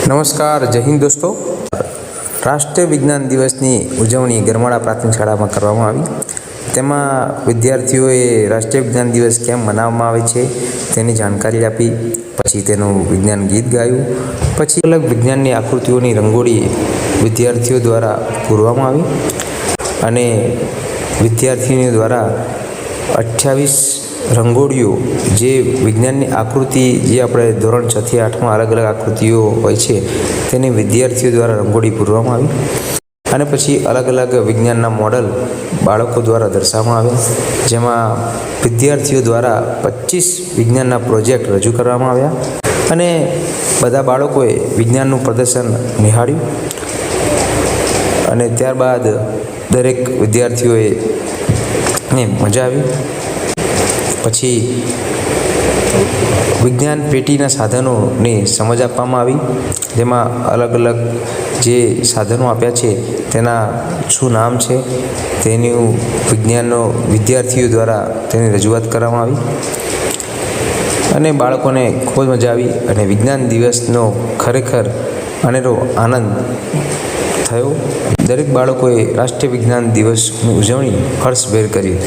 નમસ્કાર, જય હિન્દ દોસ્તો। રાષ્ટ્રીય વિજ્ઞાન દિવસની ઉજવણી ગરમાળા પ્રાથમિક શાળામાં કરવામાં આવી। તેમાં વિદ્યાર્થીઓએ રાષ્ટ્રીય વિજ્ઞાન દિવસ કેમ મનાવવામાં આવે છે તેની જાણકારી આપી, પછી તેનું વિજ્ઞાન ગીત ગાયું, પછી અલગ વિજ્ઞાનની આકૃતિઓની રંગોળી વિદ્યાર્થીઓ દ્વારા પૂરવામાં આવી અને વિદ્યાર્થીઓ દ્વારા 28 રંગોળીઓ જે વિજ્ઞાનની આકૃતિ જે આપણે ધોરણ 6 થી 8માં અલગ અલગ આકૃતિઓ હોય છે તેની વિદ્યાર્થીઓ દ્વારા રંગોળી પૂરવામાં આવી અને પછી અલગ અલગ વિજ્ઞાનના મોડલ બાળકો દ્વારા દર્શાવવામાં આવ્યા, જેમાં વિદ્યાર્થીઓ દ્વારા 25 વિજ્ઞાનના પ્રોજેક્ટ રજૂ કરવામાં આવ્યા અને બધા બાળકોએ વિજ્ઞાનનું પ્રદર્શન નિહાળ્યું અને ત્યારબાદ દરેક વિદ્યાર્થીઓએ મજા આવી। પછી વિજ્ઞાન પેટીના સાધનોની સમજ આપવામાં આવી, જેમાં અલગ અલગ જે સાધનો આપ્યા છે તેના શું નામ છે તેનું વિજ્ઞાનનો વિદ્યાર્થીઓ દ્વારા તેની રજૂઆત કરવામાં આવી અને બાળકોને ખૂબ મજા આવી અને વિજ્ઞાન દિવસનો ખરેખર અનેરો આનંદ થયો। દરેક બાળકોએ રાષ્ટ્રીય વિજ્ઞાન દિવસની ઉજવણી હર્ષભેર કરી।